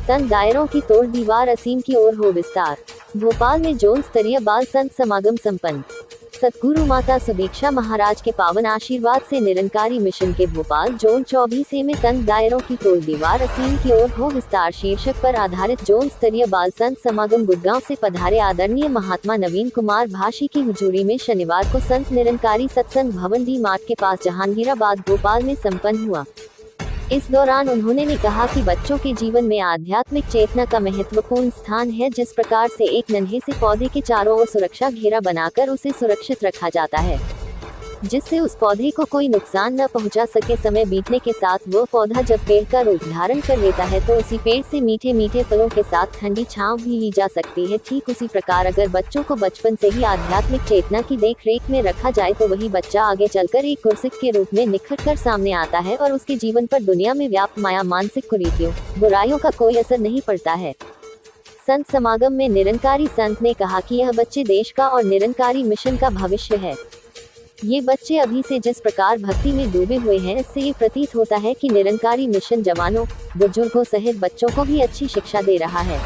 तन दायरों की तोड़ दीवार, असीम की ओर हो विस्तार। भोपाल में जोन स्तरीय बाल संत समागम संपन्न। सतगुरु माता सुदीक्षा महाराज के पावन आशीर्वाद से निरंकारी मिशन के भोपाल जोन 24A में तन दायरों की तोड़ दीवार, असीम की ओर हो विस्तार शीर्षक पर आधारित जोन स्तरीय बाल संत समागम गुड़गांव से पधारे आदरणीय महात्मा नवीन कुमार भाषी की हुजूरी में शनिवार को संत निरंकारी सत्संग भवन डी मार्ट के पास जहांगीराबाद भोपाल में संपन्न हुआ। इस दौरान उन्होंने कहा कि बच्चों के जीवन में आध्यात्मिक चेतना का महत्वपूर्ण स्थान है। जिस प्रकार से एक नन्हे से पौधे के चारों ओर सुरक्षा घेरा बनाकर उसे सुरक्षित रखा जाता है, जिससे उस पौधे को कोई नुकसान न पहुंचा सके। समय बीतने के साथ वह पौधा जब पेड़ का रूप धारण कर लेता है तो उसी पेड़ से मीठे मीठे फलों के साथ ठंडी छांव भी ली जा सकती है। ठीक उसी प्रकार अगर बच्चों को बचपन से ही आध्यात्मिक चेतना की देख रेख में रखा जाए तो वही बच्चा आगे चलकर एक गुरसिक के रूप में निखर कर सामने आता है और उसके जीवन पर दुनिया में व्याप्त माया, मानसिक कुरीतियों, बुराइयों का कोई असर नहीं पड़ता है। संत समागम में निरंकारी संत ने कहा कि यह बच्चे देश का और निरंकारी मिशन का भविष्य है। ये बच्चे अभी से जिस प्रकार भक्ति में डूबे हुए हैं, इससे ये प्रतीत होता है कि निरंकारी मिशन जवानों, बुजुर्गों सहित बच्चों को भी अच्छी शिक्षा दे रहा है।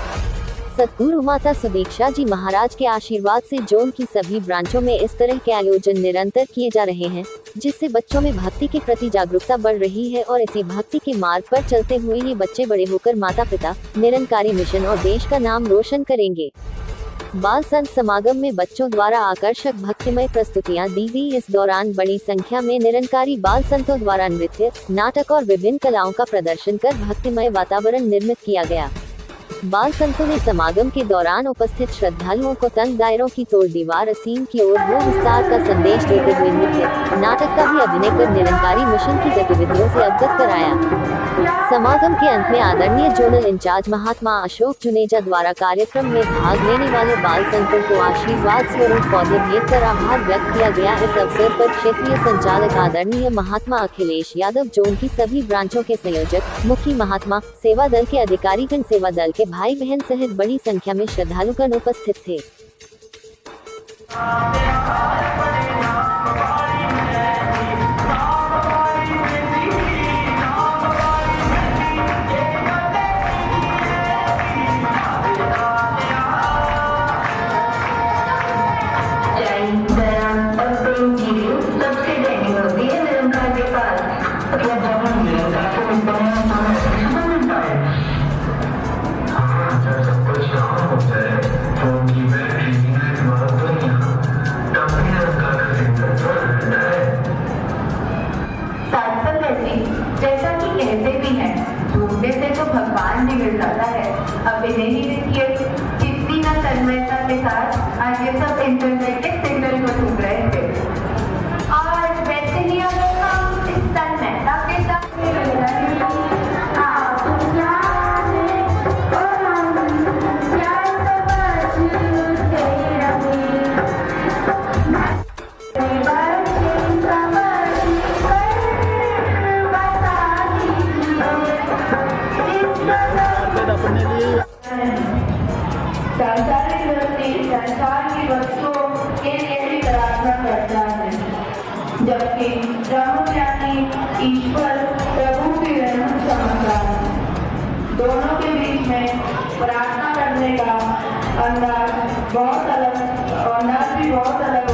सतगुरु माता सुदीक्षा जी महाराज के आशीर्वाद से जोन की सभी ब्रांचों में इस तरह के आयोजन निरंतर किए जा रहे हैं, जिससे बच्चों में भक्ति के प्रति जागरूकता बढ़ रही है और इसी भक्ति के मार्ग पर चलते हुए ये बच्चे बड़े होकर माता पिता, निरंकारी मिशन और देश का नाम रोशन करेंगे। बाल संत समागम में बच्चों द्वारा आकर्षक भक्तिमय प्रस्तुतियां दी गई। इस दौरान बड़ी संख्या में निरंकारी बाल संतों द्वारा नृत्य, नाटक और विभिन्न कलाओं का प्रदर्शन कर भक्तिमय वातावरण निर्मित किया गया। बाल संतों ने समागम के दौरान उपस्थित श्रद्धालुओं को तन दायरों की तोड़ दीवार, असीम की ओर हो विस्तार का संदेश देते हुए नृत्य, नाटक का भी अभिनय कर निरंकारी मिशन की गतिविधियों से अवगत कराया। समागम के अंत में आदरणीय जोनल इंचार्ज महात्मा अशोक जुनेजा द्वारा कार्यक्रम में भाग लेने वाले बाल संतों को आशीर्वाद स्वरूप पौधे भेंट कर आभार व्यक्त किया गया। इस अवसर पर क्षेत्रीय संचालक आदरणीय महात्मा अखिलेश यादव, जोन की सभी ब्रांचों के संयोजक, मुखी महात्मा, सेवा दल के अधिकारीगण, सेवा दल के भाई बहन सहित बड़ी संख्या में श्रद्धालुगण उपस्थित थे। जैसा कि कहते भी हैं, ढूंढने से तो भगवान भी मिल जाता है। अब इन्हें ही देखिए कितनी ना तन्मयता के साथ आज ये सब इंटरनेट के सिग्नल को ढूंढ रहे थे। और वैसे ही अगर हम इस तन्मयता के साथ सांसारिक व्यक्ति संसार की वस्तुओं के लिए भी प्रार्थना करता है, जबकि ब्रह्मज्ञानी ईश्वर प्रभु की रहमत समझता है। दोनों के बीच में प्रार्थना करने का अंदाज भी बहुत अलग होता है।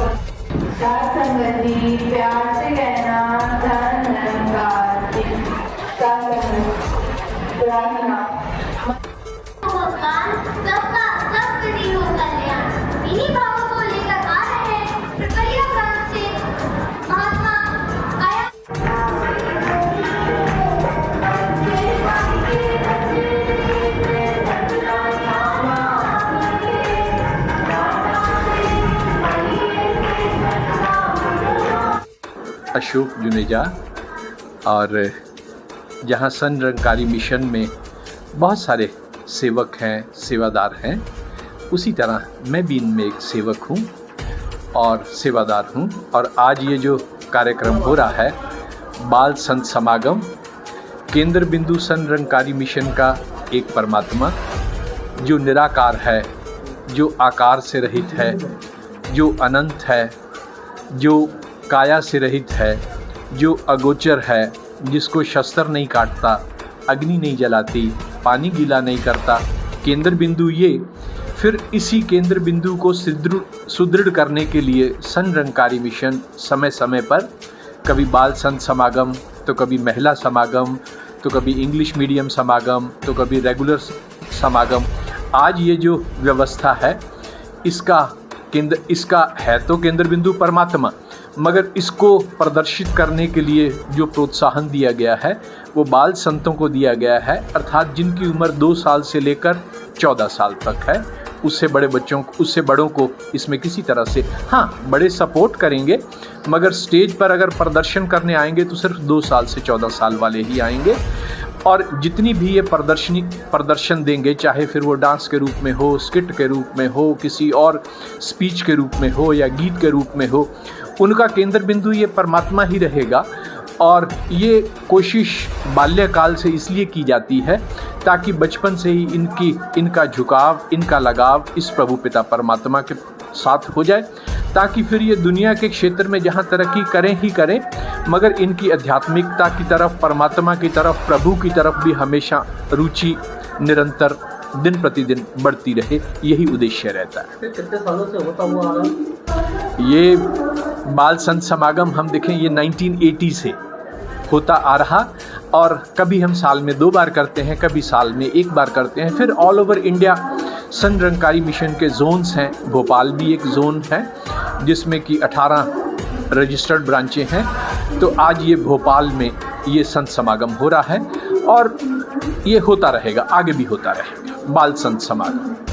साथ संगति, प्यार से कहना, धन निरंकार प्रार्थना अशोक जुनेजा। और जहाँ संत निरंकारी मिशन में बहुत सारे सेवक हैं, सेवादार हैं, उसी तरह मैं भी इनमें एक सेवक हूँ और सेवादार हूँ। और आज ये जो कार्यक्रम हो रहा है, बाल संत समागम, केंद्र बिंदु संत निरंकारी मिशन का एक परमात्मा जो निराकार है, जो आकार से रहित है, जो अनंत है, जो काया से रहित है, जो अगोचर है, जिसको शस्त्र नहीं काटता, अग्नि नहीं जलाती, पानी गीला नहीं करता। केंद्र बिंदु ये, फिर इसी केंद्र बिंदु को सुदृढ़ करने के लिए संत रंगकारी मिशन समय समय पर कभी बाल संत समागम, तो कभी महिला समागम, तो कभी इंग्लिश मीडियम समागम, तो कभी रेगुलर समागम। आज ये जो व्यवस्था है इसका है तो केंद्र बिंदु परमात्मा, मगर इसको प्रदर्शित करने के लिए जो प्रोत्साहन दिया गया है वो बाल संतों को दिया गया है, अर्थात जिनकी उम्र 2 साल से लेकर 14 साल तक है। उससे बड़ों को इसमें किसी तरह से, हाँ, बड़े सपोर्ट करेंगे, मगर स्टेज पर अगर प्रदर्शन करने आएंगे तो सिर्फ 2 साल से 14 साल वाले ही आएंगे। और जितनी भी ये प्रदर्शन देंगे, चाहे फिर वो डांस के रूप में हो, स्किट के रूप में हो, किसी और स्पीच के रूप में हो या गीत के रूप में हो, उनका केंद्र बिंदु ये परमात्मा ही रहेगा। और ये कोशिश बाल्यकाल से इसलिए की जाती है ताकि बचपन से ही इनका झुकाव, इनका लगाव इस प्रभु पिता परमात्मा के साथ हो जाए, ताकि फिर ये दुनिया के क्षेत्र में जहाँ तरक्की करें ही करें, मगर इनकी आध्यात्मिकता की तरफ, परमात्मा की तरफ, प्रभु की तरफ भी हमेशा रुचि निरंतर दिन प्रतिदिन बढ़ती रहे। यही उद्देश्य रहता है। कितने सालों से होता हुआ आ रहा? ये बाल संत समागम हम देखें, ये 1980 से होता आ रहा, और कभी हम साल में 2 बार करते हैं, कभी साल में 1 बार करते हैं। फिर ऑल ओवर इंडिया संत रंगकारी मिशन के जोन्स हैं। भोपाल भी एक जोन है जिसमें कि 18 रजिस्टर्ड ब्रांचें हैं। तो आज ये भोपाल में ये संत समागम हो रहा है और ये होता रहेगा, आगे भी होता रहेगा बाल संत समागम।